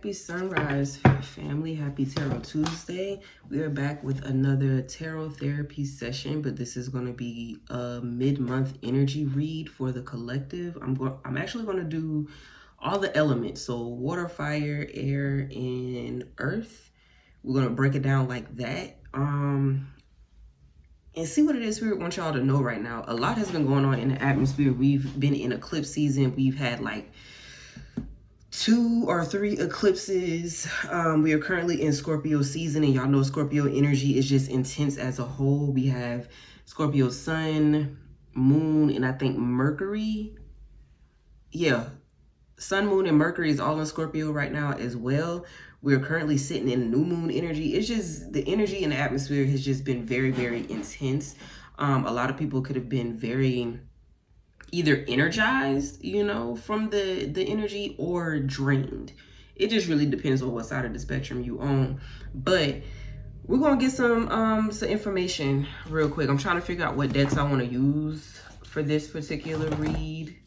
Happy sunrise, family. Happy Tarot Tuesday. We are back with another tarot therapy session, but this is going to be a mid-month energy read for the collective. I'm actually going to do all the elements, so water, fire, air, and earth. We're going to break it down like that. And see what it is Spirit wants y'all to know right now. A lot has been going on in the atmosphere. We've been in eclipse season. We've had like 2 or 3 eclipses. We are currently in Scorpio season, and y'all know Scorpio energy is just intense as a whole. We have Scorpio sun, moon, and I think Mercury. Yeah, sun, moon, and Mercury is all in Scorpio right now as well. We're currently sitting in new moon energy. It's just the energy in the atmosphere has just been very, very intense. A lot of people could have been very either energized, you know, from the energy, or drained. It just really depends on what side of the spectrum you on. But we're gonna get some information real quick. I'm trying to figure out what decks I want to use for this particular read.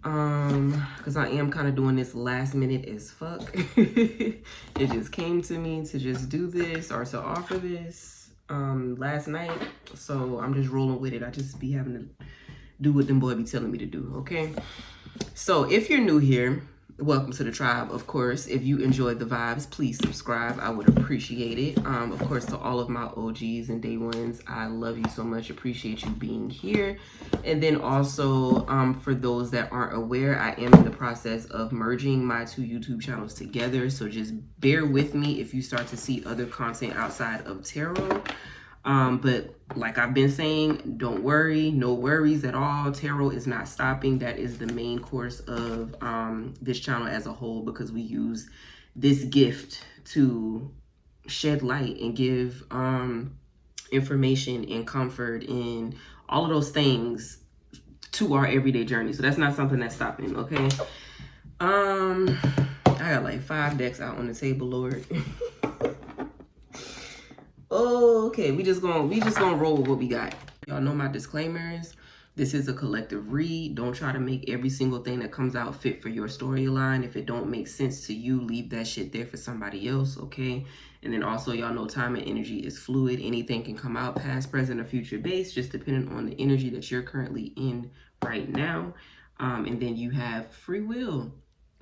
Because I am kind of doing this last minute as fuck. It just came to me to just do this or to offer this last night. So I'm just rolling with it. I just be having to do what them boy be telling me to do, okay? So if you're new here, welcome to the tribe. Of course, if you enjoyed the vibes, please subscribe. I would appreciate it. Of course, to all of my OGs and day ones, I love you so much. Appreciate you being here. And then also, for those that aren't aware, I am in the process of merging my 2 YouTube channels together. So just bear with me if you start to see other content outside of tarot. But like I've been saying, don't worry, no worries at all. Tarot is not stopping. That is the main course of this channel as a whole, because we use this gift to shed light and give information and comfort and all of those things to our everyday journey. So that's not something that's stopping, okay? I got like 5 decks out on the table, Lord. Oh, okay, we just gonna roll with what we got. Y'all know my disclaimers. This is a collective read. Don't try to make every single thing that comes out fit for your storyline. If it don't make sense to you, leave that shit there for somebody else, okay? And then also, y'all know time and energy is fluid. Anything can come out past, present, or future based, just depending on the energy that you're currently in right now. And then you have free will.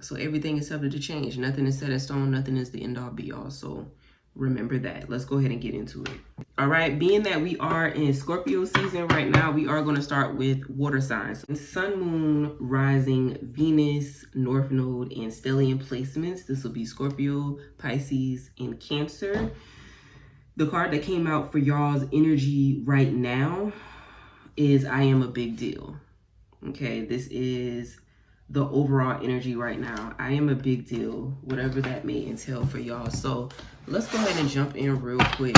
So everything is subject to change. Nothing is set in stone. Nothing is the end all be all. So remember that. Let's go ahead and get into it. All right, being that we are in Scorpio season right now, we are going to start with water signs. Sun, moon, rising, Venus, North Node, and stellium placements. This will be Scorpio, Pisces, and Cancer. The card that came out for y'all's energy right now is I am a big deal. Okay, this is the overall energy right now. I am a big deal, whatever that may entail for y'all. So let's go ahead and jump in real quick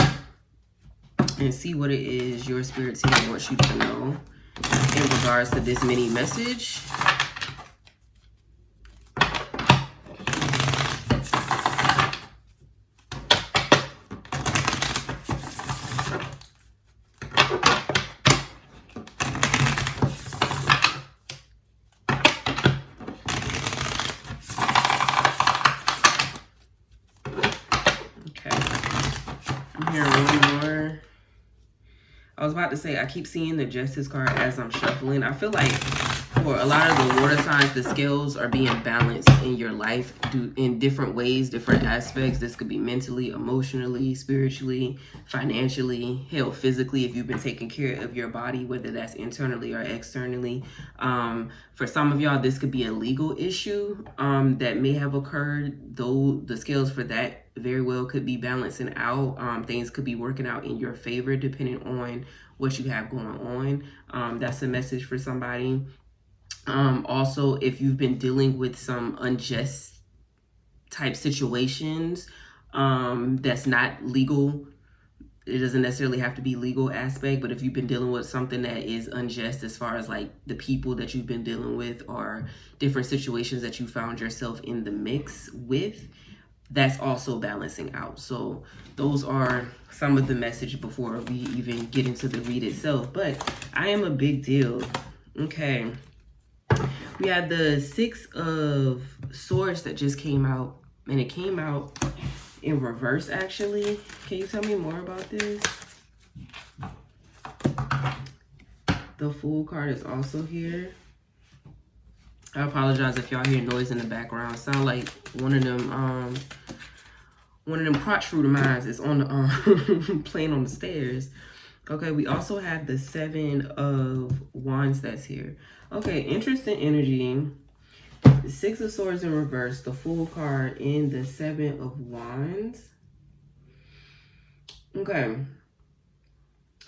and see what it is your spirit team wants you to know in regards to this mini message. I was about to say, I keep seeing the Justice card as I'm shuffling. I feel like for a lot of the water signs, the scales are being balanced in your life in different ways, different aspects. This could be mentally, emotionally, spiritually, financially, hell, physically, if you've been taking care of your body, whether that's internally or externally. For some of y'all, this could be a legal issue that may have occurred, though the scales for that very well could be balancing out. Things could be working out in your favor depending on what you have going on. That's a message for somebody. Also, if you've been dealing with some unjust type situations, that's not legal. It doesn't necessarily have to be legal aspect, but if you've been dealing with something that is unjust as far as like the people that you've been dealing with or different situations that you found yourself in the mix with, that's also balancing out. So those are some of the message before we even get into the read itself. But I am a big deal. Okay. We had the 6 of Swords that just came out. And it came out in reverse, actually. Can you tell me more about this? The Fool card is also here. I apologize if y'all hear noise in the background. Sound like one of them crotch fruit of mine is on the playing on the stairs. Okay, we also have the Seven of Wands that's here. Okay, interesting energy. The Six of Swords in reverse, the Fool card, and the Seven of Wands. Okay.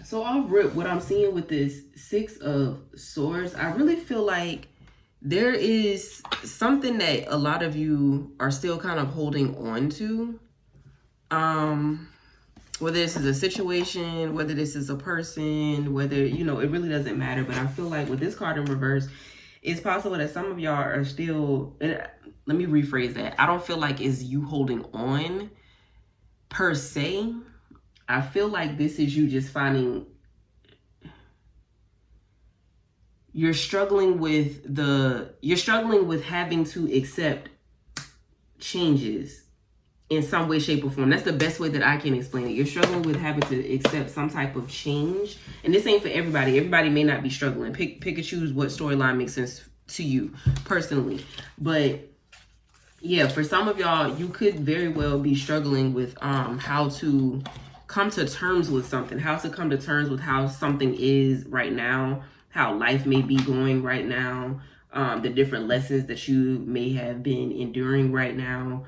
So off rip, what I'm seeing with this Six of Swords, I really feel like there is something that a lot of you are still kind of holding on to. Whether this is a situation, whether this is a person, whether, you know, it really doesn't matter. But I feel like with this card in reverse, it's possible that some of y'all are still, let me rephrase that. I don't feel like it's you holding on per se. I feel like this is you just finding, you're struggling with having to accept changes in some way, shape, or form. That's the best way that I can explain it. You're struggling with having to accept some type of change. And this ain't for everybody. Everybody may not be struggling. Pick and choose what storyline makes sense to you personally. But yeah, for some of y'all, you could very well be struggling with how to come to terms with something, how to come to terms with how something is right now, how life may be going right now, the different lessons that you may have been enduring right now.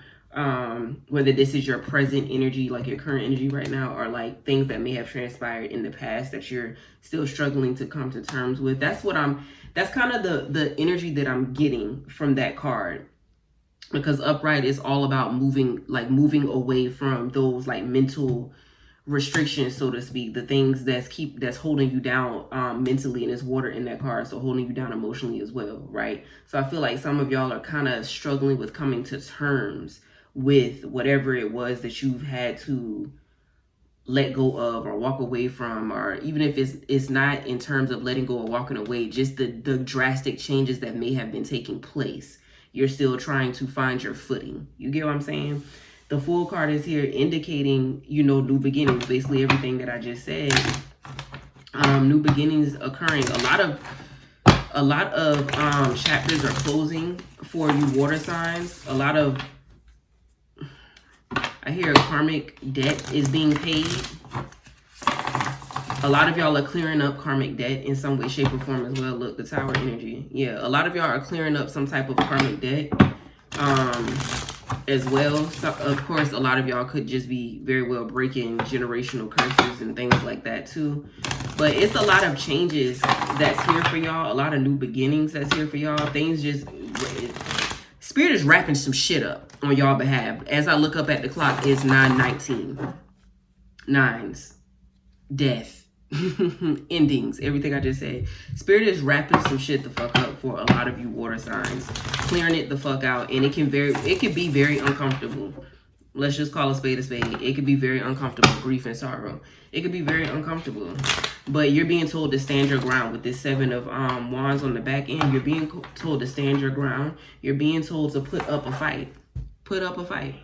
Whether this is your present energy, like your current energy right now, or like things that may have transpired in the past that you're still struggling to come to terms with. That's kind of the energy that I'm getting from that card. Because upright is all about moving away from those like mental restrictions, so to speak, the things that's holding you down mentally, and there's water in that card, so holding you down emotionally as well, right? So I feel like some of y'all are kind of struggling with coming to terms with whatever it was that you've had to let go of or walk away from, or even if it's not in terms of letting go or walking away, just the drastic changes that may have been taking place. You're still trying to find your footing. You get what I'm saying? The Fool card is here indicating, you know, new beginnings, basically everything that I just said. New beginnings occurring. A lot of chapters are closing for you water signs. I hear a karmic debt is being paid. A lot of y'all are clearing up karmic debt in some way, shape, or form as well. Look, the Tower energy. Yeah, a lot of y'all are clearing up some type of karmic debt as well. So, of course, a lot of y'all could just be very well breaking generational curses and things like that too. But it's a lot of changes that's here for y'all. A lot of new beginnings that's here for y'all. Things just... Spirit is wrapping some shit up on y'all behalf. As I look up at the clock, it's 9:19. Nines. Death. Endings. Everything I just said. Spirit is wrapping some shit the fuck up for a lot of you water signs. Clearing it the fuck out. And it can be very uncomfortable. Let's just call a spade a spade. It could be very uncomfortable. Grief and sorrow. It could be very uncomfortable. But you're being told to stand your ground with this Seven of Wands on the back end. You're being told to stand your ground. You're being told to put up a fight. Put up a fight.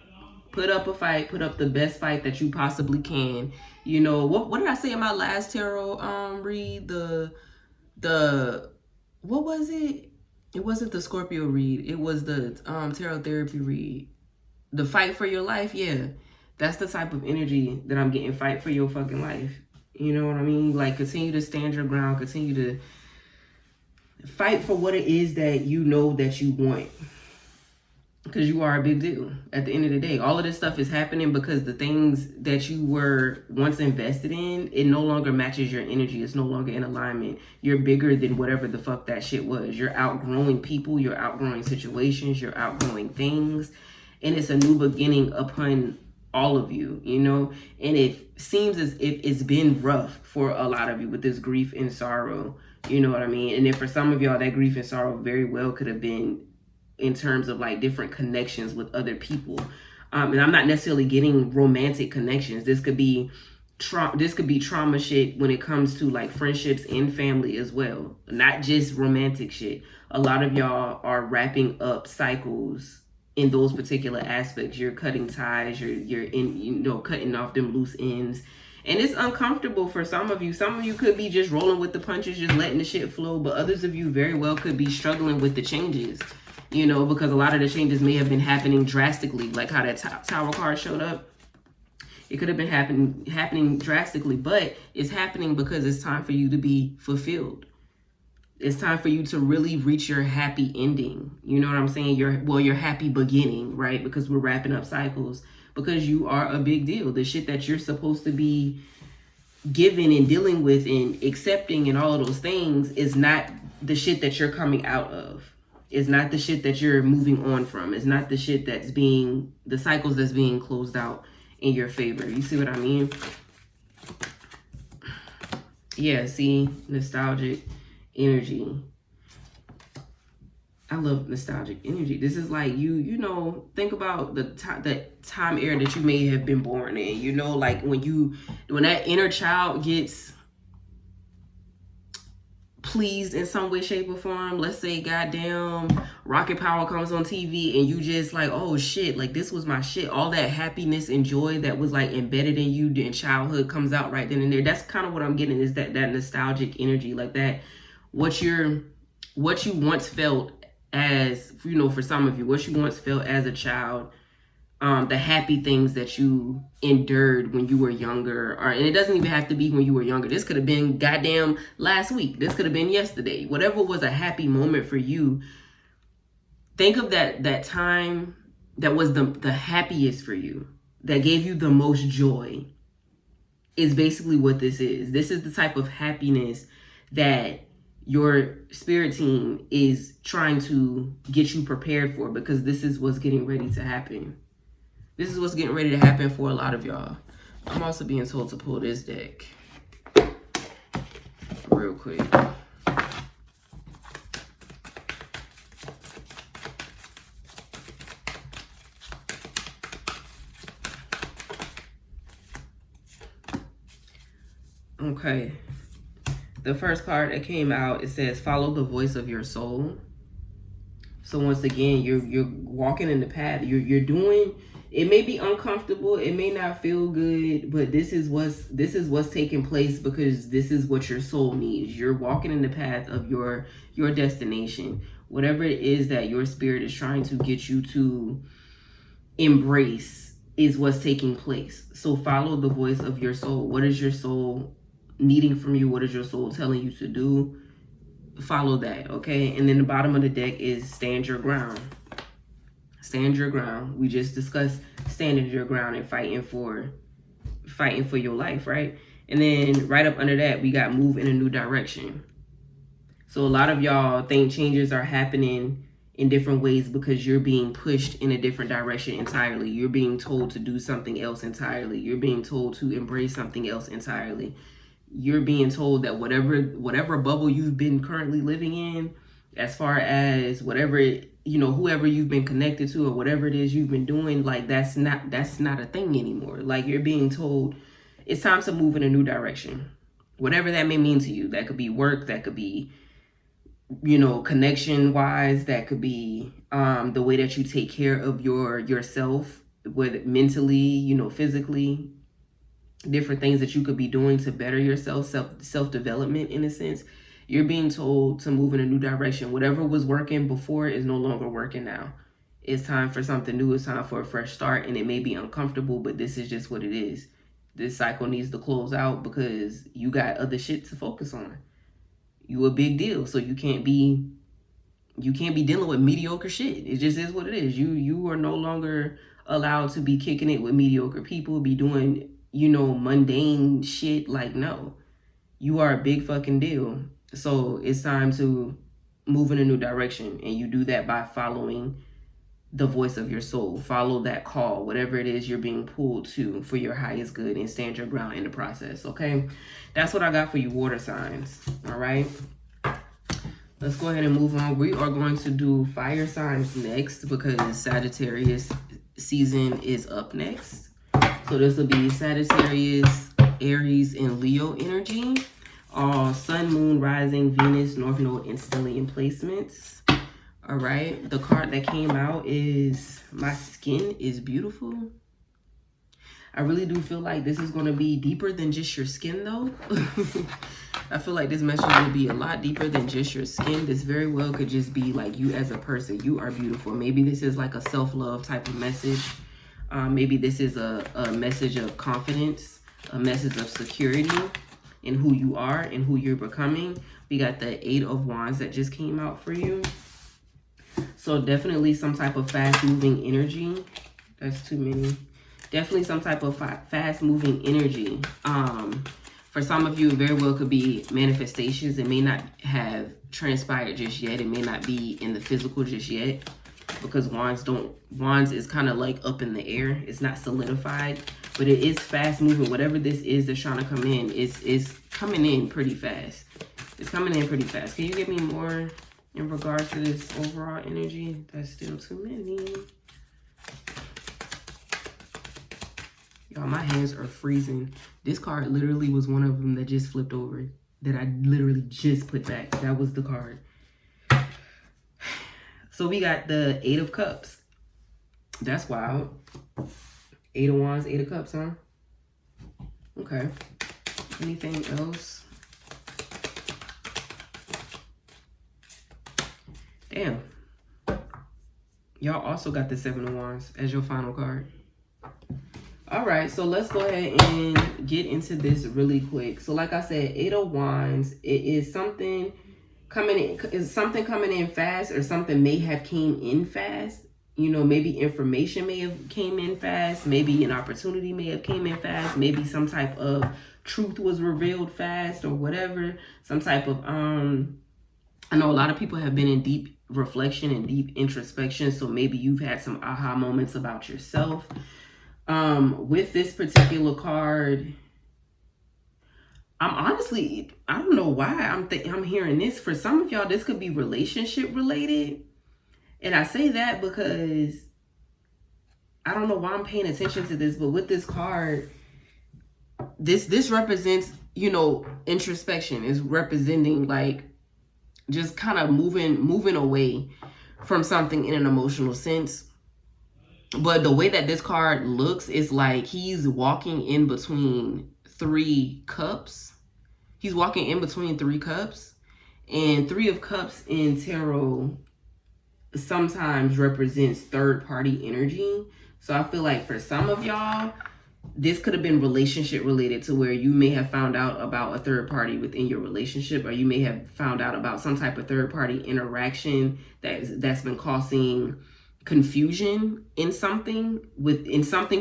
Put up a fight. Put up the best fight that you possibly can. You know, what did I say in my last tarot read? What was it? It wasn't the Scorpio read. It was the tarot therapy read. The fight for your life. Yeah. That's the type of energy that I'm getting. Fight for your fucking life. You know what I mean? Like, continue to stand your ground. Continue to fight for what it is that you know that you want. Because you are a big deal at the end of the day. All of this stuff is happening because the things that you were once invested in, it no longer matches your energy. It's no longer in alignment. You're bigger than whatever the fuck that shit was. You're outgrowing people. You're outgrowing situations. You're outgrowing things. And it's a new beginning upon all of you, you know? And it seems as if it's been rough for a lot of you with this grief and sorrow. You know what I mean? And then for some of y'all, that grief and sorrow very well could have been in terms of like different connections with other people. And I'm not necessarily getting romantic connections. This could be trauma shit when it comes to like friendships and family as well. Not just romantic shit. A lot of y'all are wrapping up cycles in those particular aspects. You're cutting ties, you're in, cutting off them loose ends. And it's uncomfortable for some of you. Some of you could be just rolling with the punches, just letting the shit flow. But others of you very well could be struggling with the changes, because a lot of the changes may have been happening drastically, like how that Tower card showed up. It could have been happening drastically, but it's happening because it's time for you to be fulfilled. It's time for you to really reach your happy ending. You know what I'm saying? Your happy beginning, right? Because we're wrapping up cycles. Because you are a big deal. The shit that you're supposed to be giving and dealing with and accepting and all of those things is not the shit that you're coming out of. It's not the shit that you're moving on from. It's not the shit the cycles that's being closed out in your favor. You see what I mean? Yeah, see, nostalgic energy. I love nostalgic energy. This is like think about the time era that you may have been born in. Like when that inner child gets pleased in some way, shape, or form. Let's say goddamn Rocket Power comes on TV and you just like, oh shit, like this was my shit. All that happiness and joy that was like embedded in you in childhood comes out right then and there. That's kind of what I'm getting, is that nostalgic energy, like that, what you once felt as, for some of you, what you once felt as a child, the happy things that you endured when you were younger, and it doesn't even have to be when you were younger. This could have been goddamn last week. This could have been yesterday. Whatever was a happy moment for you, think of that time that was the happiest for you, that gave you the most joy, is basically what this is. This is the type of happiness that your spirit team is trying to get you prepared for, because this is what's getting ready to happen. This is what's getting ready to happen for a lot of y'all. I'm also being told to pull this deck real quick. Okay. The first card that came out, it says, follow the voice of your soul. So once again, you're walking in the path. You're doing, it may be uncomfortable, it may not feel good, but this is what's taking place, because this is what your soul needs. You're walking in the path of your destination. Whatever it is that your spirit is trying to get you to embrace is what's taking place. So follow the voice of your soul. What is your soul needing from you? What is your soul telling you to do? Follow that, okay? And then the bottom of the deck is stand your ground. Stand your ground. We just discussed standing your ground and fighting for your life, right? And then right up under that, we got move in a new direction. So a lot of y'all think changes are happening in different ways because you're being pushed in a different direction entirely. You're being told to do something else entirely. You're being told to embrace something else entirely. You're being told that whatever bubble you've been currently living in, as far as whatever, whoever you've been connected to or whatever it is you've been doing, like that's not a thing anymore. Like you're being told it's time to move in a new direction. Whatever that may mean to you. That could be work, that could be, connection wise, that could be the way that you take care of yourself, whether mentally, physically. Different things that you could be doing to better yourself, self-development in a sense. You're being told to move in a new direction. Whatever was working before is no longer working now. It's time for something new. It's time for a fresh start, and it may be uncomfortable, but this is just what it is. This cycle needs to close out because you got other shit to focus on. You a big deal, so you can't be dealing with mediocre shit. It just is what it is. You are no longer allowed to be kicking it with mediocre people, be doing mundane shit. Like, no, you are a big fucking deal. So it's time to move in a new direction. And you do that by following the voice of your soul. Follow that call, whatever it is you're being pulled to for your highest good, and stand your ground in the process. Okay. That's what I got for you, water signs. All right. Let's go ahead and move on. We are going to do fire signs next because Sagittarius season is up next. So this will be Sagittarius, Aries, and Leo energy. All Sun, Moon, Rising, Venus, North Node, and Stellium placements. All right, the card that came out is My Skin is Beautiful. I really do feel like this is going to be deeper than just your skin, though. I feel like this message will be a lot deeper than just your skin. This very well could just be like you as a person. You are beautiful. Maybe this is like a self-love type of message. Maybe this is a message of confidence, a message of security in who you are and who you're becoming. We got the 8 of Wands that just came out for you. So definitely some type of fast-moving energy. That's too many. Definitely some type of fast-moving energy. For some of you, it very well could be manifestations. It may not have transpired just yet. It may not be in the physical just yet. Because Wands is kind of like up in the air. It's not solidified. But it is fast-moving. Whatever this is that's trying to come in, is coming in pretty fast. It's coming in pretty fast. Can you give me more in regards to this overall energy? That's still too many. Y'all, my hands are freezing. This card literally was one of them that just flipped over. That I literally just put back. That was the card. So we got the 8 of Cups. That's wild. 8 of Wands, 8 of Cups, huh? Okay. Anything else? Damn. Y'all also got the 7 of Wands as your final card. All right, so let's go ahead and get into this really quick. So like I said, 8 of Wands, it is something coming in fast, or something may have came in fast. You know, maybe information may have came in fast. Maybe an opportunity may have came in fast. Maybe some type of truth was revealed fast, or whatever. Some type of, I know a lot of people have been in deep reflection and deep introspection. So maybe you've had some aha moments about yourself. With this particular card, I don't know why I'm hearing this. For some of y'all, this could be relationship related. And I say that because I don't know why I'm paying attention to this, but with this card, this represents, you know, introspection. Is representing like just kind of moving away from something in an emotional sense. But the way that this card looks is like he's walking in between 3 cups. He's walking in between 3 cups. And 3 of Cups in tarot sometimes represents third-party energy. So I feel like for some of y'all, this could have been relationship related, to where you may have found out about a third party within your relationship, or you may have found out about some type of third-party interaction that's been causing confusion in something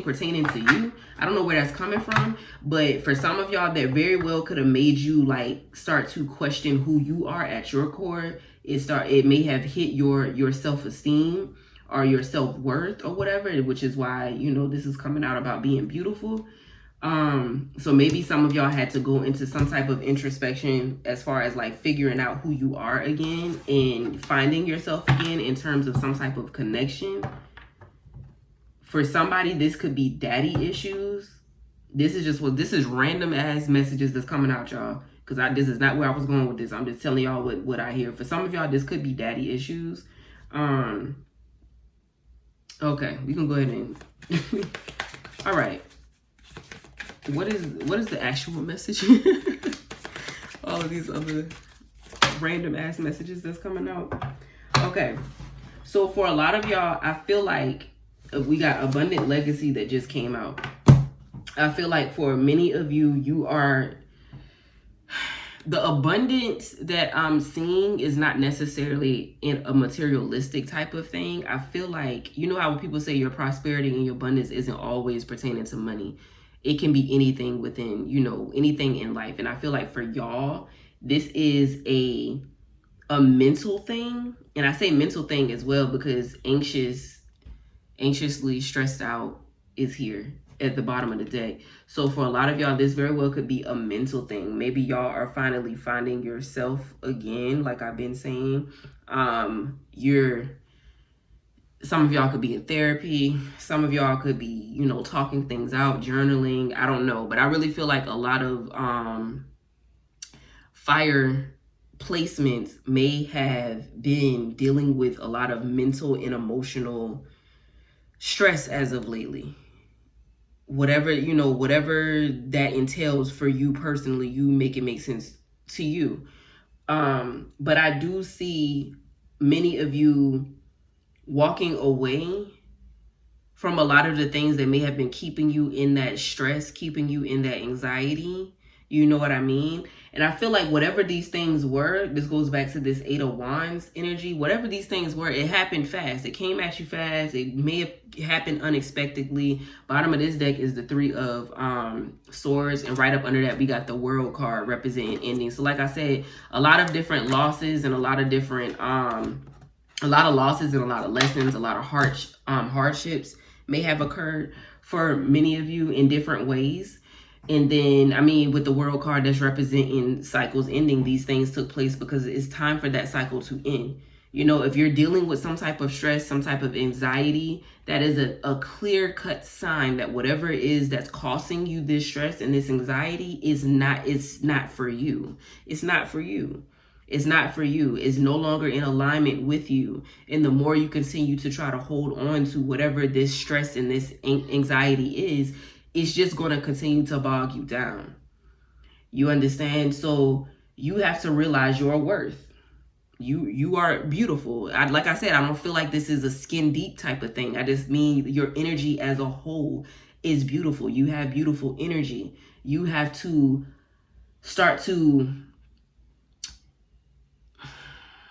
pertaining to you. I don't know where that's coming from, but for some of y'all, that very well could have made you like start to question who you are at your core. It may have hit your self-esteem or your self-worth or whatever, which is why, you know, this is coming out about being beautiful. So maybe some of y'all had to go into some type of introspection as far as like figuring out who you are again and finding yourself again in terms of some type of connection. For somebody, this could be daddy issues. This is random ass messages that's coming out, y'all. Because this is not where I was going with this. I'm just telling y'all what I hear. For some of y'all, this could be daddy issues. Okay, we can go ahead and all right. What is the actual message? All of these other random ass messages that's coming out. Okay, so for a lot of y'all, I feel like we got abundant legacy that just came out. I feel like for many of you, you are, the abundance that I'm seeing is not necessarily in a materialistic type of thing. I feel like, you know how when people say your prosperity and your abundance isn't always pertaining to money. It can be anything within, you know, anything in life. And I feel like for y'all, this is a mental thing. And I say mental thing as well because anxiously stressed out is here at the bottom of the deck. So for a lot of y'all, this very well could be a mental thing. Maybe y'all are finally finding yourself again, like I've been saying. Some of y'all could be in therapy. Some of y'all could be, you know, talking things out, journaling. I don't know. But I really feel like a lot of fire placements may have been dealing with a lot of mental and emotional stress as of lately. Whatever, whatever that entails for you personally, you make it make sense to you. But I do see many of you walking away from a lot of the things that may have been keeping you in that stress, keeping you in that anxiety. You know what I mean? And I feel like whatever these things were, this goes back to this 8 of Wands energy. Whatever these things were, it happened fast. It came at you fast. It may have happened unexpectedly. Bottom of this deck is the 3 of Swords. And right up under that, we got the World card representing ending. So like I said, a lot of different losses and a lot of different, a lot of losses and a lot of lessons, a lot of hardships may have occurred for many of you in different ways. And then, I mean, with the World card that's representing cycles ending, these things took place because it's time for that cycle to end. You know, if you're dealing with some type of stress, some type of anxiety, that is a clear-cut sign that whatever it is that's causing you this stress and this anxiety it's not for you. It's not for you. It's not for you. It's no longer in alignment with you. And the more you continue to try to hold on to whatever this stress and this anxiety is, it's just going to continue to bog you down. You understand? So you have to realize your worth. You are beautiful. Like I said, I don't feel like this is a skin deep type of thing. I just mean your energy as a whole is beautiful. You have beautiful energy. You have to start to,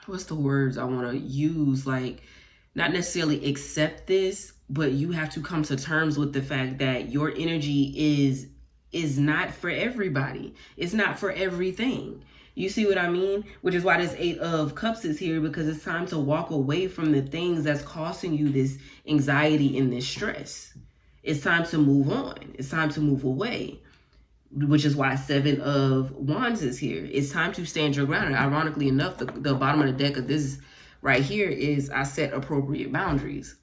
what's the words I want to use? Like, not necessarily accept this, but you have to come to terms with the fact that your energy is not for everybody. It's not for everything. You see what I mean? Which is why this 8 of Cups is here, because it's time to walk away from the things that's causing you this anxiety and this stress. It's time to move on. It's time to move away, which is why 7 of Wands is here. It's time to stand your ground. And ironically enough, the bottom of the deck of this right here is I set appropriate boundaries.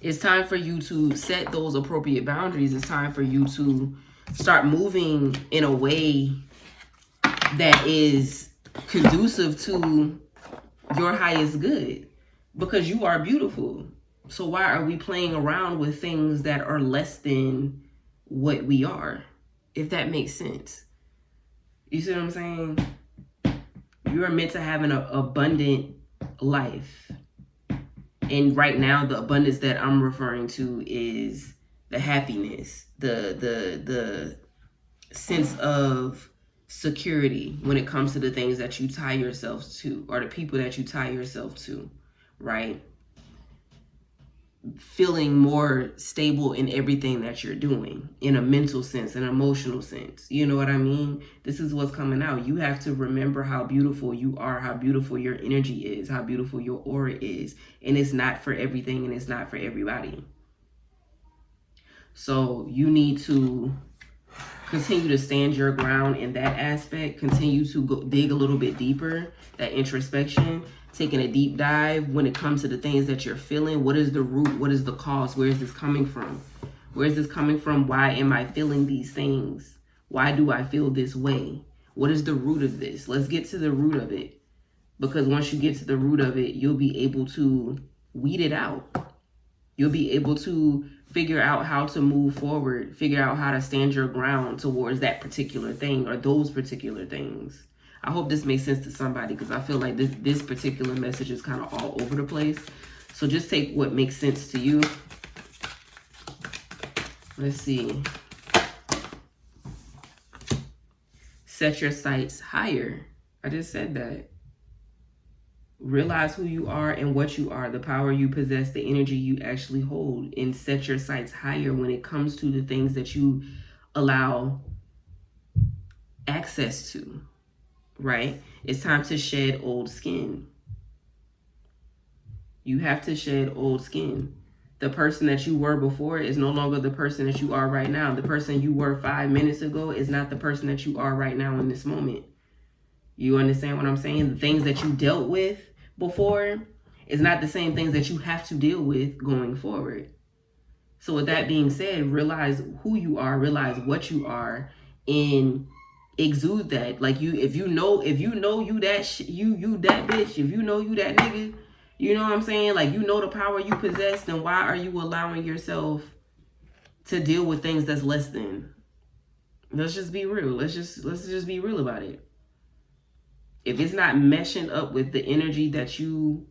It's time for you to set those appropriate boundaries. It's time for you to start moving in a way that is conducive to your highest good, because you are beautiful. So why are we playing around with things that are less than what we are, if that makes sense? You see what I'm saying? You are meant to have an abundant life. And right now, the abundance that I'm referring to is the happiness, the sense of security when it comes to the things that you tie yourselves to, or the people that you tie yourself to, right? Feeling more stable in everything that you're doing, in a mental sense, an emotional sense. You know what I mean? This is what's coming out. You have to remember how beautiful you are, how beautiful your energy is, how beautiful your aura is. And it's not for everything, and it's not for everybody. So you need to continue to stand your ground in that aspect. Continue to go dig a little bit deeper, that introspection, taking a deep dive when it comes to the things that you're feeling. What is the root? What is the cause? Where is this coming from? Where is this coming from? Why am I feeling these things? Why do I feel this way? What is the root of this? Let's get to the root of it. Because once you get to the root of it, you'll be able to weed it out. You'll be able to figure out how to move forward, figure out how to stand your ground towards that particular thing or those particular things. I hope this makes sense to somebody, because I feel like this particular message is kind of all over the place. So just take what makes sense to you. Let's see. Set your sights higher. I just said that. Realize who you are and what you are, the power you possess, the energy you actually hold, and set your sights higher when it comes to the things that you allow access to. Right? It's time to shed old skin. You have to shed old skin. The person that you were before is no longer the person that you are right now. The person you were 5 minutes ago is not the person that you are right now in this moment. You understand what I'm saying? The things that you dealt with before is not the same things that you have to deal with going forward. So with that being said, realize who you are, realize what you are, and exude that. Like, if you know you that you that bitch, if you know you that nigga, you know what I'm saying? Like, you know the power you possess, then why are you allowing yourself to deal with things that's less than? Let's just be real. Let's just be real about it. If it's not meshing up with the energy that you,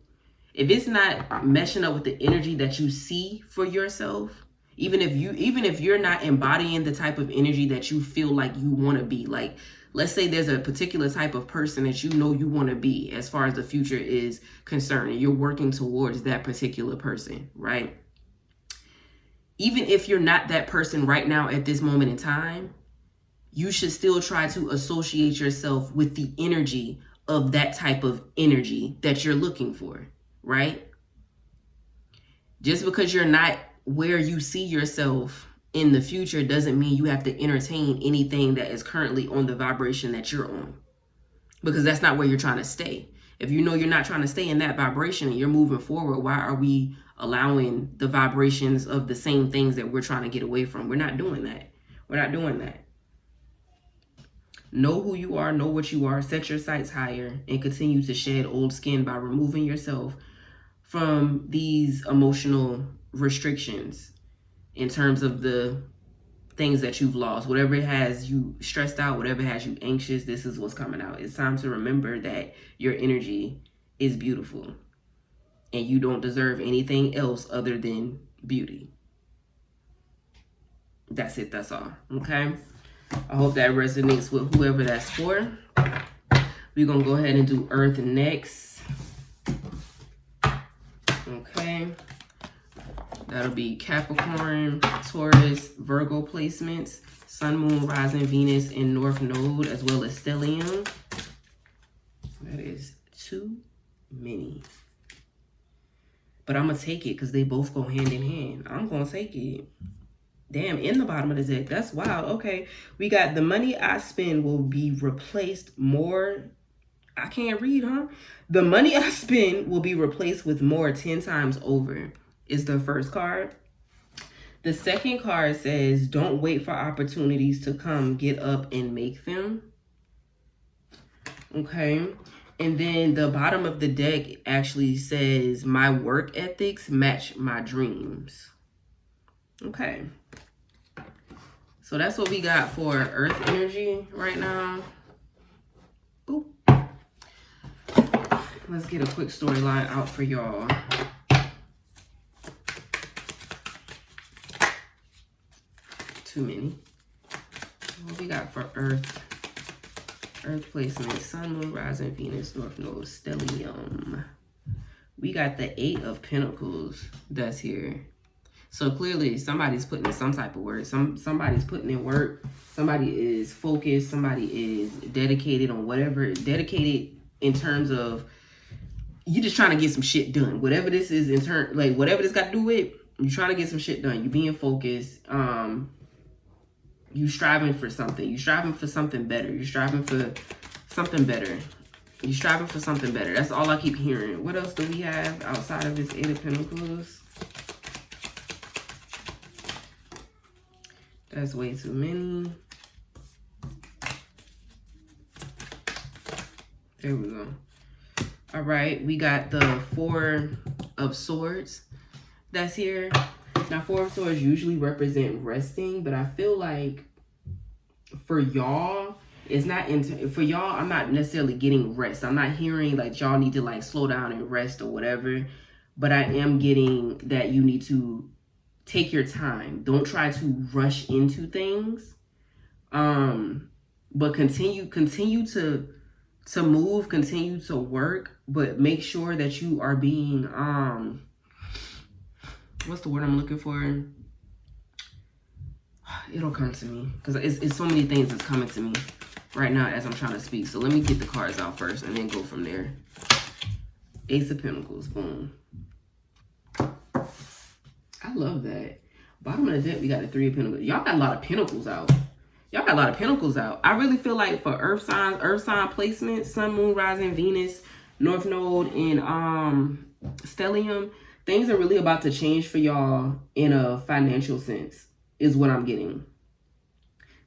if it's not meshing up with the energy that you see for yourself, even if you're not embodying the type of energy that you feel like you want to be, like, let's say there's a particular type of person that you know you want to be as far as the future is concerned, and you're working towards that particular person, right? Even if you're not that person right now at this moment in time, you should still try to associate yourself with the energy of that type of energy that you're looking for, right? Just because you're not where you see yourself in the future doesn't mean you have to entertain anything that is currently on the vibration that you're on, because that's not where you're trying to stay. If you know you're not trying to stay in that vibration and you're moving forward, why are we allowing the vibrations of the same things that we're trying to get away from? We're not doing that. We're not doing that. Know who you are, know what you are, set your sights higher, and continue to shed old skin by removing yourself from these emotional restrictions in terms of the things that you've lost. Whatever has you stressed out, whatever has you anxious, this is what's coming out. It's time to remember that your energy is beautiful and you don't deserve anything else other than beauty. That's it. That's all. Okay. I hope that resonates with whoever that's for. We're going to go ahead and do Earth next. Okay. That'll be Capricorn, Taurus, Virgo placements, Sun, Moon, Rising, Venus, and North Node, as well as Stellium. That is too many. But I'm going to take it because they both go hand in hand. I'm going to take it. Damn, in the bottom of the deck. That's wild. Okay. We got the money I spend will be replaced more. I can't read, huh? The money I spend will be replaced with more 10 times over is the first card. The second card says, don't wait for opportunities to come. Get up and make them. Okay. And then the bottom of the deck actually says, my work ethics match my dreams. Okay. So that's what we got for Earth energy right now. Boop. Let's get a quick storyline out for y'all. Too many. What we got for Earth? Earth placement, Sun, Moon, Rising, Venus, North Node, Stellium. We got the 8 of Pentacles that's here. So clearly somebody's putting in some type of work. Somebody's putting in work. Somebody is focused. Somebody is dedicated on whatever. Dedicated in terms of you just trying to get some shit done. Whatever this is in turn, like whatever this got to do with, you're trying to get some shit done. You're being focused. You striving for something. You striving for something better. You striving for something better. You striving for something better. That's all I keep hearing. What else do we have outside of this 8 of Pentacles? That's way too many. There we go. All right, we got the 4 of Swords that's here. Now, 4 of Swords usually represent resting, but I feel like for y'all, it's not for y'all, I'm not necessarily getting rest. I'm not hearing like y'all need to like slow down and rest or whatever, but I am getting that you need to take your time. Don't try to rush into things. But continue to move, continue to work, but make sure that you are being what's the word I'm looking for? It'll come to me because it's so many things that's coming to me right now as I'm trying to speak. So let me get the cards out first and then go from there. Ace of Pentacles, boom. I love that. Bottom of the deck, we got the 3 of Pentacles. Y'all got a lot of Pentacles out. Y'all got a lot of Pentacles out. I really feel like for earth sign placement, Sun, Moon, Rising, Venus, North Node, and Stellium, things are really about to change for y'all in a financial sense, is what I'm getting.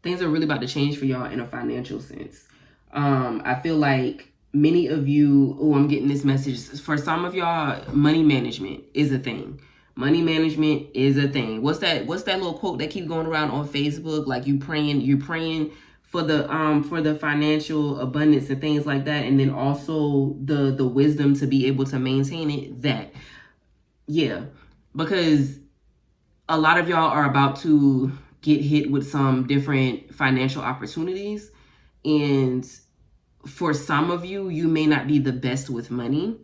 things are really about to change for y'all in a financial sense. I feel like many of you, I'm getting this message. For some of y'all, money management is a thing. Money management is a thing. What's that little quote that keeps going around on Facebook? Like you're praying for the financial abundance and things like that, and then also the wisdom to be able to maintain it. That, yeah, because a lot of y'all are about to get hit with some different financial opportunities, and for some of you, you may not be the best with money.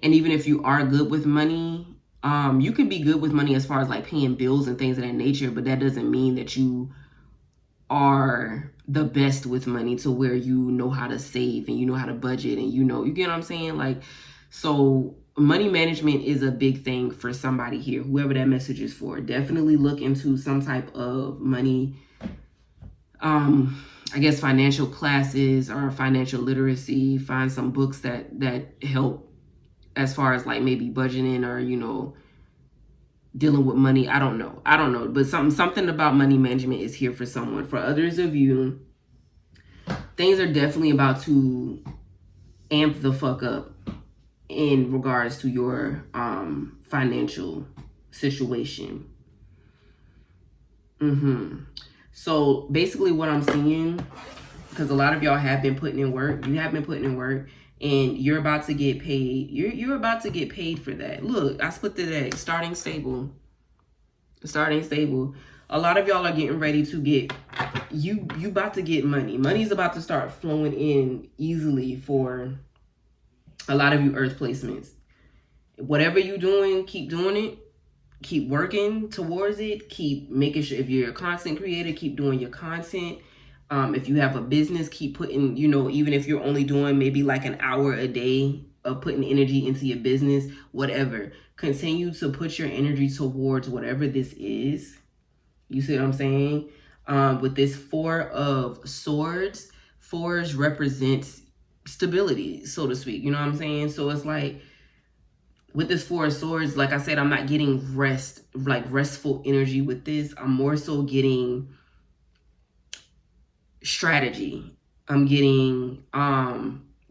And even if you are good with money, you can be good with money as far as like paying bills and things of that nature, but that doesn't mean that you are the best with money to where you know how to save and you know how to budget and you get what I'm saying? Like, so money management is a big thing for somebody here, whoever that message is for. Definitely look into some type of money, I guess financial classes or financial literacy. Find some books that help as far as like maybe budgeting or, dealing with money. I don't know. But something about money management is here for someone. For others of you, things are definitely about to amp the fuck up in regards to your financial situation. So basically what I'm seeing, because a lot of y'all have been putting in work, and you're about to get paid. You're about to get paid for that. Look, I split the deck. Starting stable. A lot of y'all are getting ready to get, you about to get money. Money's about to start flowing in easily for a lot of you earth placements. Whatever you're doing, keep doing it. Keep working towards it. Keep making sure, if you're a content creator, keep doing your content. If you have a business, keep putting, even if you're only doing maybe like an hour a day of putting energy into your business, whatever. Continue to put your energy towards whatever this is. You see what I'm saying? With this Four of Swords, fours represents stability, so to speak. You know what I'm saying? So it's like, with this Four of Swords, like I said, I'm not getting restful energy with this. I'm more so getting strategy. I'm getting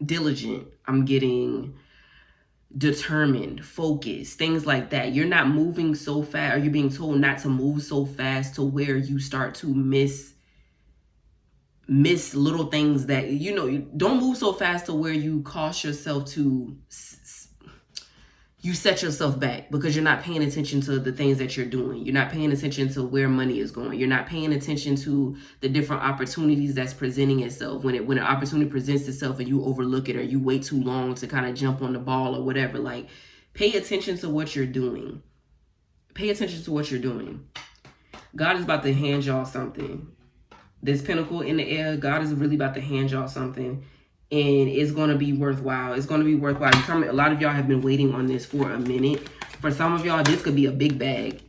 diligent. I'm getting determined, focused, things like that. You're not moving so fast, or you're being told not to move so fast to where you start to miss little things that, you don't move so fast to where you cause yourself to, you set yourself back because you're not paying attention to the things that you're doing. You're not paying attention to where money is going. You're not paying attention to the different opportunities that's presenting itself. When an opportunity presents itself and you overlook it, or you wait too long to kind of jump on the ball or whatever, like, pay attention to what you're doing. Pay attention to what you're doing. God is about to hand y'all something. This pentacle in the air, God is really about to hand y'all something. And it's going to be worthwhile. It's going to be worthwhile. A lot of y'all have been waiting on this for a minute. For some of y'all, this could be a big bag.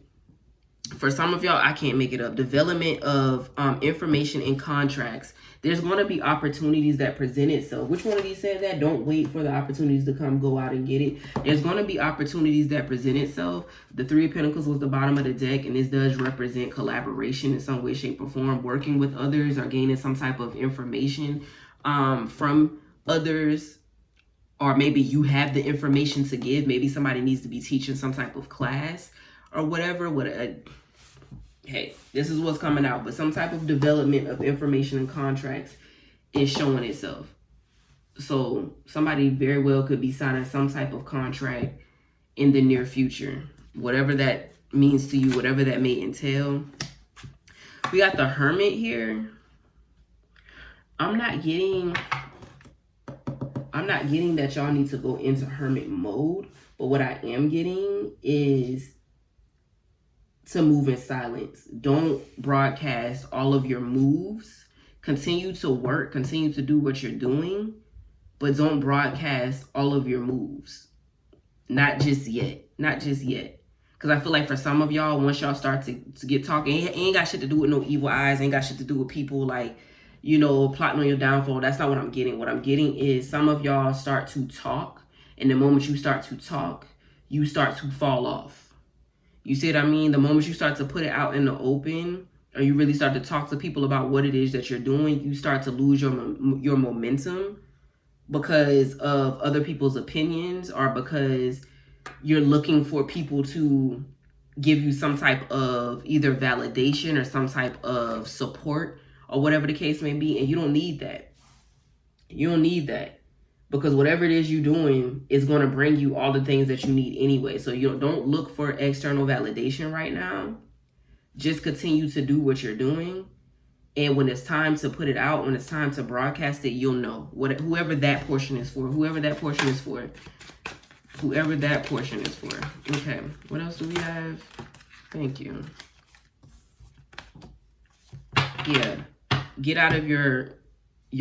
For some of y'all, I can't make it up. Development of information and contracts. There's going to be opportunities that present itself. Which one of these said that? Don't wait for the opportunities to come. Go out and get it. There's going to be opportunities that present itself. The Three of Pentacles was the bottom of the deck, and this does represent collaboration in some way, shape, or form. Working with others or gaining some type of information from others, or maybe you have the information to give. Maybe somebody needs to be teaching some type of class or whatever. Hey, this is what's coming out. But some type of development of information and contracts is showing itself. So somebody very well could be signing some type of contract in the near future. Whatever that means to you, whatever that may entail. We got the Hermit here. I'm not getting that y'all need to go into hermit mode, but what I am getting is to move in silence. Don't broadcast all of your moves. Continue to work, continue to do what you're doing, but don't broadcast all of your moves. Not just yet. Because I feel like for some of y'all, once y'all start to get talking, it ain't got shit to do with no evil eyes, ain't got shit to do with people like, plotting on your downfall. That's not what I'm getting. What I'm getting is some of y'all start to talk, and the moment you start to talk, you start to fall off. You see what I mean? The moment you start to put it out in the open, or you really start to talk to people about what it is that you're doing, you start to lose your momentum because of other people's opinions, or because you're looking for people to give you some type of either validation or some type of support or whatever the case may be. And you don't need that. You don't need that, because whatever it is you're doing is going to bring you all the things that you need anyway. So you don't look for external validation right now. Just continue to do what you're doing. And when it's time to put it out, when it's time to broadcast it, you'll know whoever that portion is for, whoever that portion is for. Okay, what else do we have? Thank you. Yeah, get out of your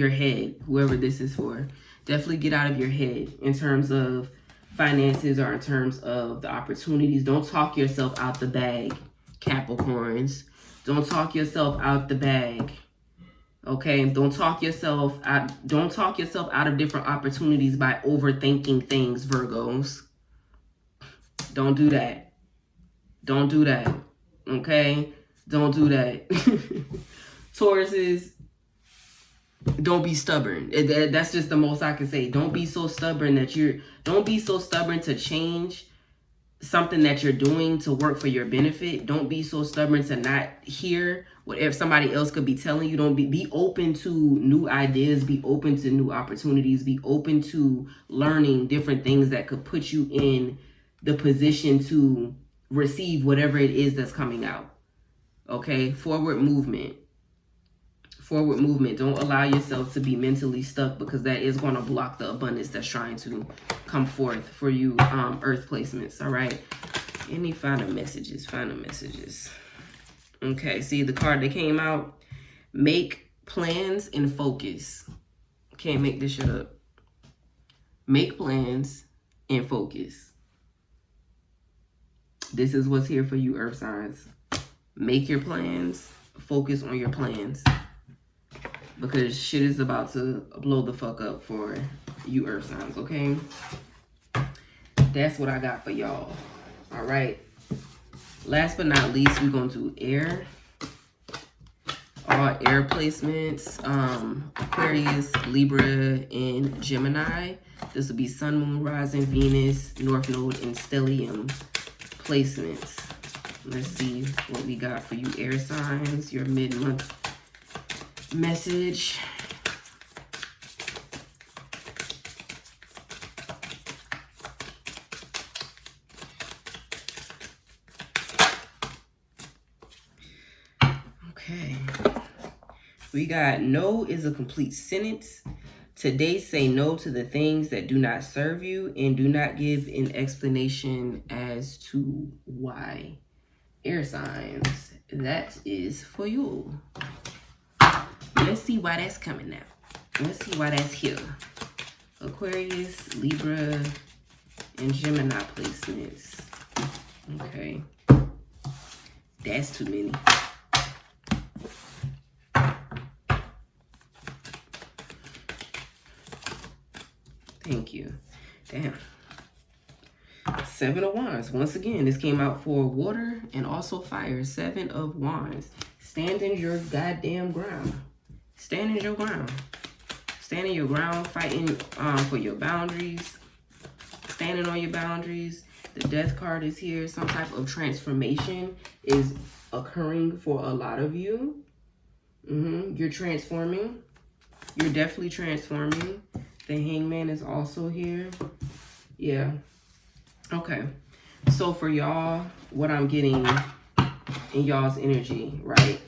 head, whoever this is for. Definitely get out of your head in terms of finances or in terms of the opportunities. Don't talk yourself out the bag, Capricorns. Don't talk yourself out the bag. Okay, don't talk yourself out of different opportunities by overthinking things, Virgos. Don't do that. Don't do that. Okay? Don't do that. Tauruses, don't be stubborn. That's just the most I can say. Don't be so stubborn don't be so stubborn to change something that you're doing to work for your benefit. Don't be so stubborn to not hear whatever somebody else could be telling you. Don't be open to new ideas, be open to new opportunities, be open to learning different things that could put you in the position to receive whatever it is that's coming out. Okay, forward movement. Don't allow yourself to be mentally stuck, because that is going to block the abundance that's trying to come forth for you, earth placements. All right, any final messages? Okay, see the card that came out, make plans and focus. Can't make this shit up. Make plans and focus. This is what's here for you, earth signs. Make your plans, focus on your plans, because shit is about to blow the fuck up for you, earth signs. Okay, that's what I got for y'all. All right, last but not least, we're going to air. All air placements, Aquarius, Libra, and Gemini. This will be Sun, Moon, Rising, Venus, North Node, and Stellium placements. Let's see what we got for you, air signs, your mid-month message. Okay. We got no is a complete sentence. Today, say no to the things that do not serve you and do not give an explanation as to why. Air signs, that is for you. Let's see why that's coming now. Let's see why that's here. Aquarius, Libra, and Gemini placements. Okay. That's too many. Thank you. Damn. 7 of Wands. Once again, this came out for water and also fire. 7 of Wands. Stand in your goddamn ground. Stand in your ground. Stand in your ground, fighting for your boundaries. Standing on your boundaries. The Death card is here. Some type of transformation is occurring for a lot of you. You're transforming. You're definitely transforming. The Hangman is also here. Yeah. Okay. So for y'all, what I'm getting in y'all's energy, right?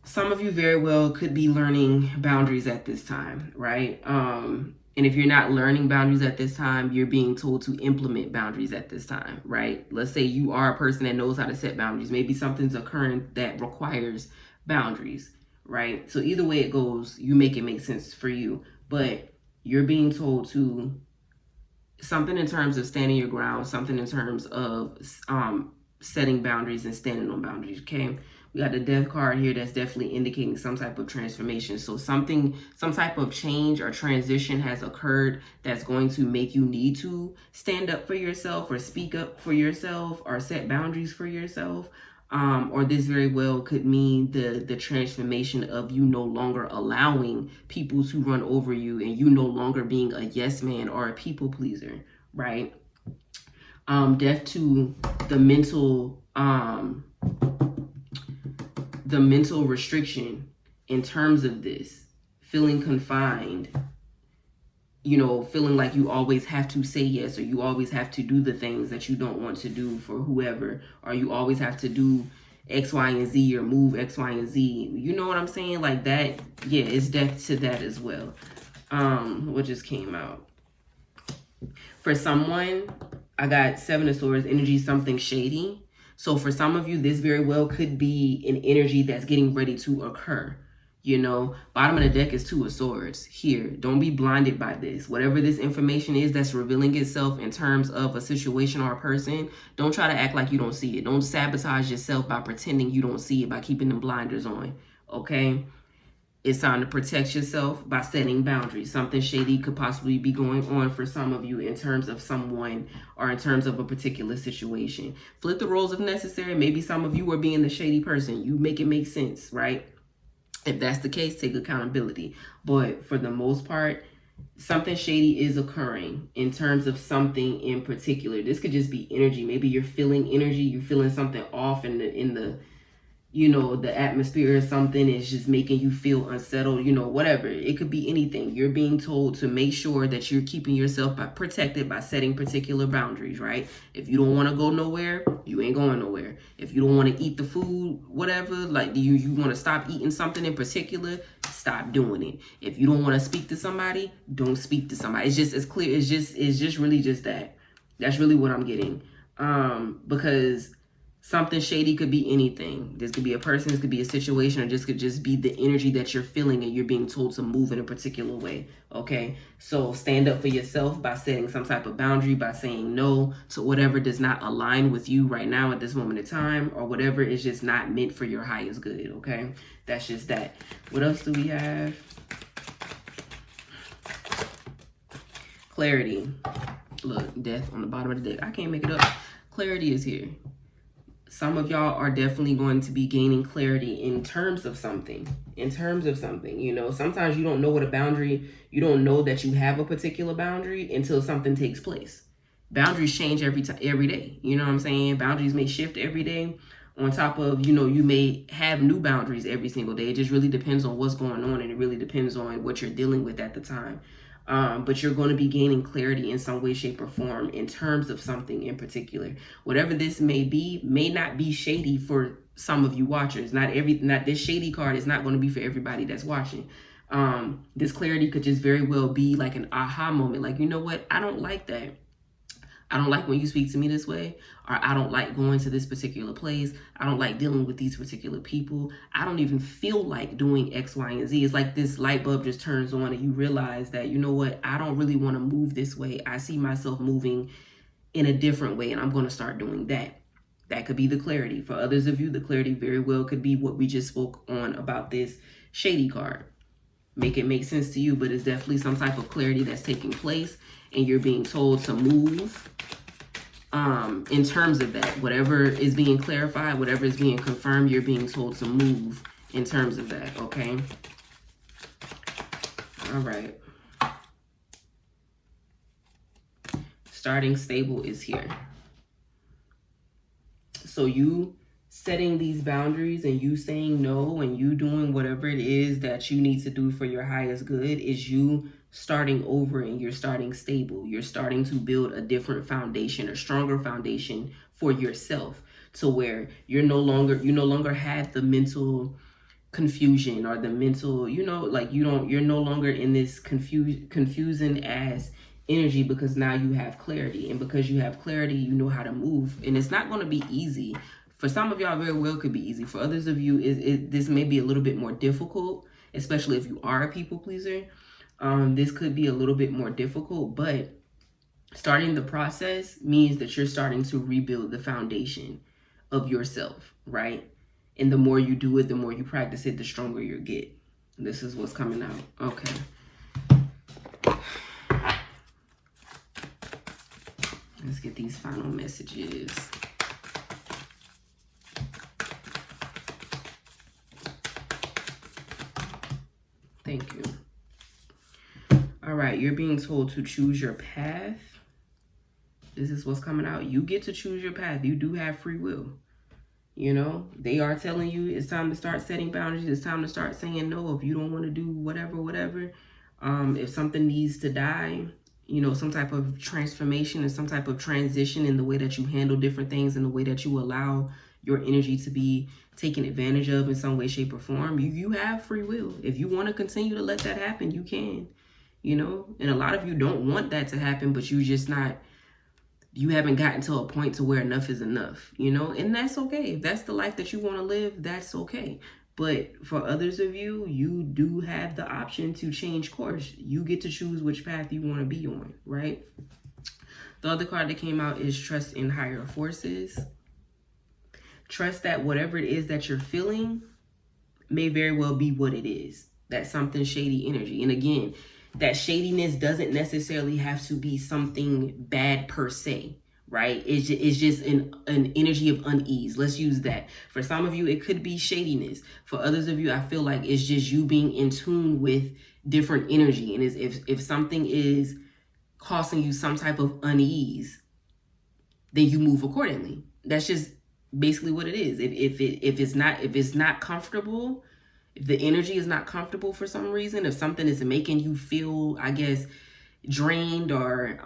Some of you very well could be learning boundaries at this time, right? And if you're not learning boundaries at this time, you're being told to implement boundaries at this time, right? Let's say you are a person that knows how to set boundaries. Maybe something's occurring that requires boundaries, right? So either way it goes, you make it make sense for you. But you're being told to something in terms of standing your ground, something in terms of setting boundaries and standing on boundaries, okay? We got the Death card here that's definitely indicating some type of transformation. So some type of change or transition has occurred that's going to make you need to stand up for yourself or speak up for yourself or set boundaries for yourself. Or this very well could mean the transformation of you no longer allowing people to run over you, and you no longer being a yes man or a people pleaser, right? Death to the mental restriction in terms of this, feeling confined, you know, feeling like you always have to say yes, or you always have to do the things that you don't want to do for whoever, or you always have to do X, Y, and Z, or move X, Y, and Z. You know what I'm saying? Like that, yeah, it's death to that as well. What just came out? For someone, I got Seven of Swords, energy, something shady. So for some of you, this very well could be an energy that's getting ready to occur. You know, bottom of the deck is Two of Swords here. Don't be blinded by this. Whatever this information is that's revealing itself in terms of a situation or a person, don't try to act like you don't see it. Don't sabotage yourself by pretending you don't see it, by keeping them blinders on, okay? It's time to protect yourself by setting boundaries. Something shady could possibly be going on for some of you in terms of someone or in terms of a particular situation. Flip the roles if necessary. Maybe some of you are being the shady person. You make it make sense, right? If that's the case, take accountability. But for the most part, something shady is occurring in terms of something in particular. This could just be energy. Maybe you're feeling energy. You're feeling something off in the you know, the atmosphere or something is just making you feel unsettled, you know, whatever. It could be anything. You're being told to make sure that you're keeping yourself protected by setting particular boundaries, right? If you don't want to go nowhere, you ain't going nowhere. If you don't want to eat the food, whatever, like you want to stop eating something in particular, stop doing it. If you don't want to speak to somebody, don't speak to somebody. It's just as clear. It's just really just that. That's really what I'm getting. Because something shady could be anything. This could be a person, this could be a situation, or this could just be the energy that you're feeling and you're being told to move in a particular way, okay? So stand up for yourself by setting some type of boundary, by saying no to whatever does not align with you right now at this moment in time, or whatever is just not meant for your highest good, okay? That's just that. What else do we have? Clarity. Look, death on the bottom of the deck. I can't make it up. Clarity is here. Some of y'all are definitely going to be gaining clarity in terms of something. You know, sometimes you don't know what a boundary, you don't know that you have a particular boundary until something takes place. Boundaries change every day. You know what I'm saying? Boundaries may shift every day. On top of, you know, you may have new boundaries every single day. It just really depends on what's going on, and it really depends on what you're dealing with at the time. But you're going to be gaining clarity in some way, shape, or form in terms of something in particular. Whatever this may be, may not be shady for some of you watchers. Not this shady card is not going to be for everybody that's watching. This clarity could just very well be like an aha moment. Like, you know what? I don't like that. I don't like when you speak to me this way, or I don't like going to this particular place. I don't like dealing with these particular people. I don't even feel like doing X, Y, and Z. It's like this light bulb just turns on and you realize that, you know what, I don't really want to move this way. I see myself moving in a different way, and I'm going to start doing that. That could be the clarity. For others of you, the clarity very well could be what we just spoke on about this shady card. Make it make sense to you, but it's definitely some type of clarity that's taking place, and you're being told to move in terms of that. Whatever is being clarified, whatever is being confirmed, you're being told to move in terms of that, okay? All right. Starting stable is here. So you setting these boundaries and you saying no and you doing whatever it is that you need to do for your highest good is you starting over, and you're starting stable. You're starting to build a different foundation, a stronger foundation for yourself, to where you no longer have the mental confusion or the mental, you know, like you're no longer in this confusing ass energy, because now you have clarity. And because you have clarity, you know how to move. And it's not going to be easy. For some of y'all, very well could be easy. For others of you, this may be a little bit more difficult, especially if you are a people pleaser. This could be a little bit more difficult, but starting the process means that you're starting to rebuild the foundation of yourself, right? And the more you do it, the more you practice it, the stronger you get. This is what's coming out. Okay. Let's get these final messages. Thank you. All right, you're being told to choose your path. This is what's coming out. You get to choose your path. You do have free will. You know, they are telling you it's time to start setting boundaries. It's time to start saying no if you don't want to do whatever. If something needs to die, you know, some type of transformation and some type of transition in the way that you handle different things and the way that you allow your energy to be taken advantage of in some way, shape, or form. You have free will. If you want to continue to let that happen, you can, you know, and a lot of you don't want that to happen, but you haven't gotten to a point to where enough is enough, you know, and that's okay. If that's the life that you want to live, that's okay. But for others of you, you do have the option to change course. You get to choose which path you want to be on, right? The other card that came out is trust in higher forces. Trust that whatever it is that you're feeling may very well be what it is. That's something shady energy. And again, that shadiness doesn't necessarily have to be something bad per se, right? It's just an energy of unease. Let's use that. For some of you, it could be shadiness. For others of you, I feel like it's just you being in tune with different energy. And if something is causing you some type of unease, then you move accordingly. That's just basically what it is. If it's not comfortable, if the energy is not comfortable for some reason, if something is making you feel, I guess, drained or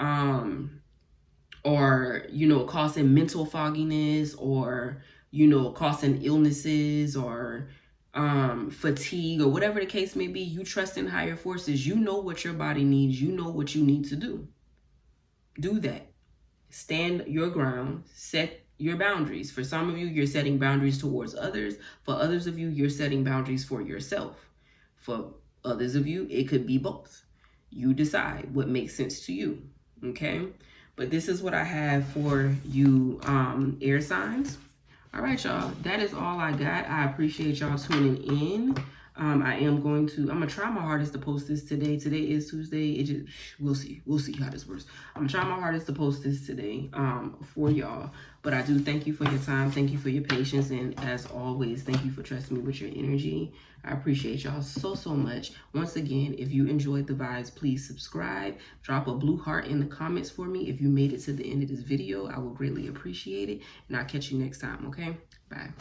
you know, causing mental fogginess or, you know, causing illnesses or fatigue or whatever the case may be, you trust in higher forces. You know what your body needs. You know what you need to do. Do that. Stand your ground. Set your boundaries. For some of you, you're setting boundaries towards others. For others of you, you're setting boundaries for yourself. For others of you, it could be both. You decide what makes sense to you, okay? But this is what I have for you, air signs. All right, y'all, that is all I got. I appreciate y'all tuning in. I'm gonna try my hardest to post this today. Today is Tuesday. We'll see how this works. I'm gonna try my hardest to post this today for y'all. But I do thank you for your time. Thank you for your patience. And as always, thank you for trusting me with your energy. I appreciate y'all so much. Once again, if you enjoyed the vibes, please subscribe. Drop a blue heart in the comments for me. If you made it to the end of this video, I will greatly appreciate it. And I'll catch you next time, okay? Bye.